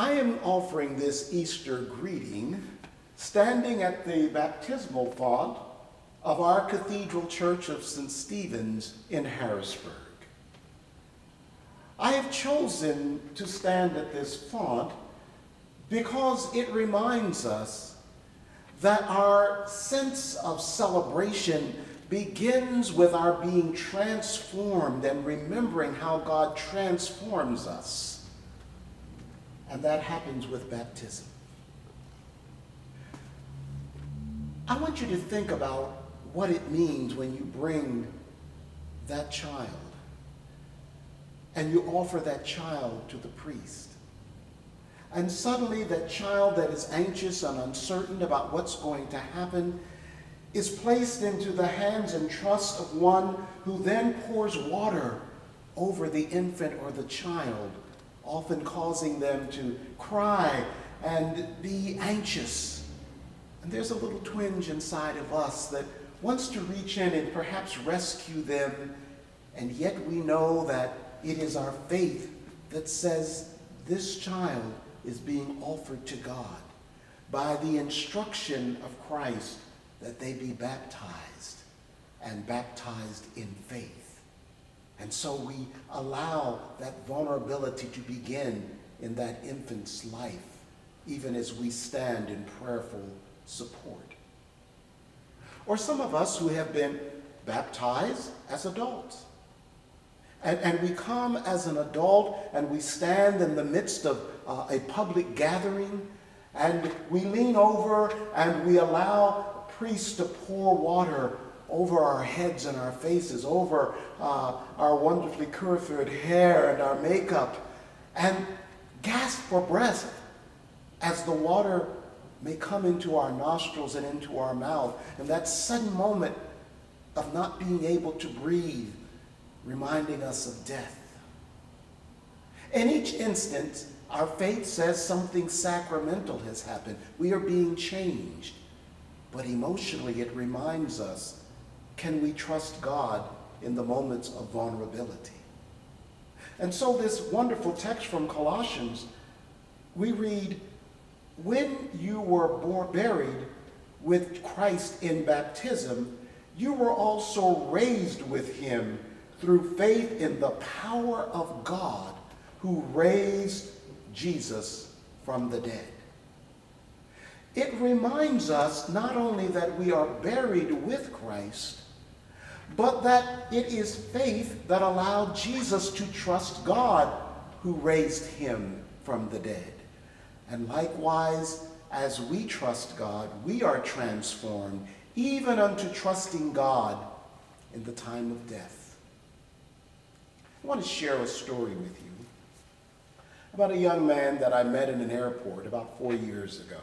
I am offering this Easter greeting standing at the baptismal font of our Cathedral Church of St. Stephen's in Harrisburg. I have chosen to stand at this font because it reminds us that our sense of celebration begins with our being transformed and remembering how God transforms us. And that happens with baptism. I want you to think about what it means when you bring that child and you offer that child to the priest. And suddenly that child that is anxious and uncertain about what's going to happen is placed into the hands and trust of one who then pours water over the infant or the child, often causing them to cry and be anxious. And there's a little twinge inside of us that wants to reach in and perhaps rescue them, and yet we know that it is our faith that says this child is being offered to God by the instruction of Christ that they be baptized, and baptized in faith. And so we allow that vulnerability to begin in that infant's life, even as we stand in prayerful support. Or some of us who have been baptized as adults. And we come as an adult and we stand in the midst of a public gathering, and we lean over and we allow priests to pour water over our heads and our faces, over our wonderfully coiffured hair and our makeup, and gasp for breath as the water may come into our nostrils and into our mouth. And that sudden moment of not being able to breathe, reminding us of death. In each instance, our faith says something sacramental has happened. We are being changed. But emotionally, it reminds us, can we trust God in the moments of vulnerability? And so this wonderful text from Colossians, we read, when you were buried with Christ in baptism, you were also raised with him through faith in the power of God who raised Jesus from the dead. It reminds us not only that we are buried with Christ, but that it is faith that allowed Jesus to trust God who raised him from the dead. And likewise, as we trust God, we are transformed even unto trusting God in the time of death. I want to share a story with you about a young man that I met in an airport about 4 years ago.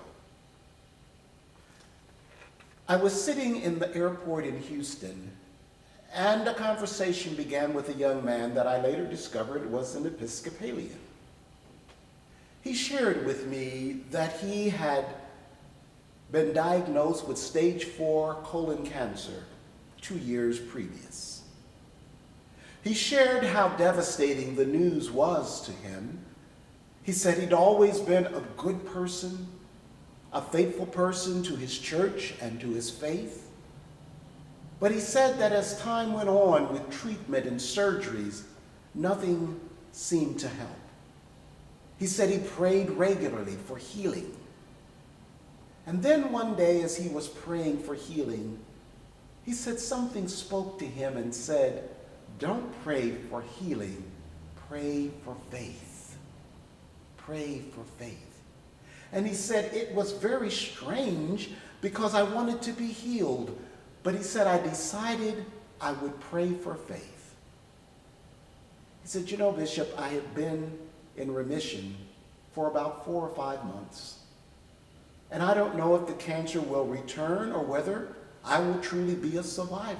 I was sitting in the airport in Houston, and a conversation began with a young man that I later discovered was an Episcopalian. He shared with me that he had been diagnosed with stage 4 colon cancer 2 years previous. He shared how devastating the news was to him. He said he'd always been a good person, a faithful person to his church and to his faith. But he said that as time went on with treatment and surgeries, nothing seemed to help. He said he prayed regularly for healing. And then one day as he was praying for healing, he said something spoke to him and said, "Don't pray for healing, pray for faith. Pray for faith." And he said, it was very strange because I wanted to be healed. But he said, I decided I would pray for faith. He said, "You know, Bishop, I have been in remission for about 4 or 5 months. And I don't know if the cancer will return or whether I will truly be a survivor.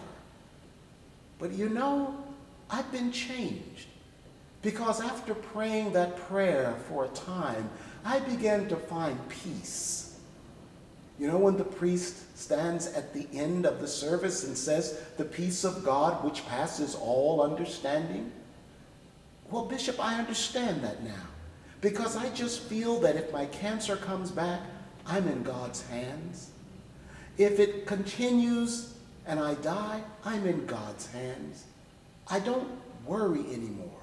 But you know, I've been changed. Because after praying that prayer for a time, I began to find peace." You know, when the priest stands at the end of the service and says, "The peace of God which passes all understanding"? Well, Bishop, I understand that now. because I just feel that if my cancer comes back, I'm in God's hands. If it continues and I die, I'm in God's hands. I don't worry anymore.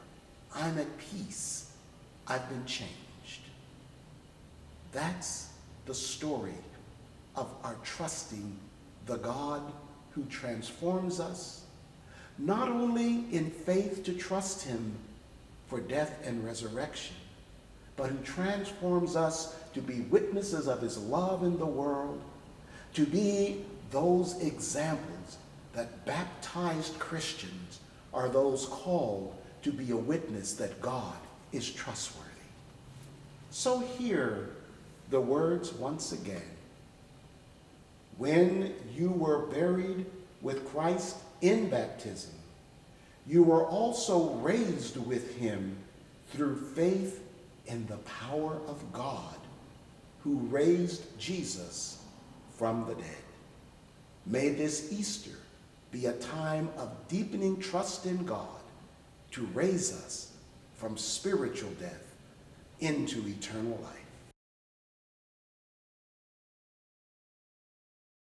I'm at peace. I've been changed. That's the story of our trusting the God who transforms us, not only in faith to trust him for death and resurrection, but who transforms us to be witnesses of his love in the world, to be those examples that baptized Christians are those called to be a witness that God is trustworthy. So hear the words once again. When you were buried with Christ in baptism, you were also raised with him through faith in the power of God, who raised Jesus from the dead. May this Easter be a time of deepening trust in God to raise us from spiritual death into eternal life.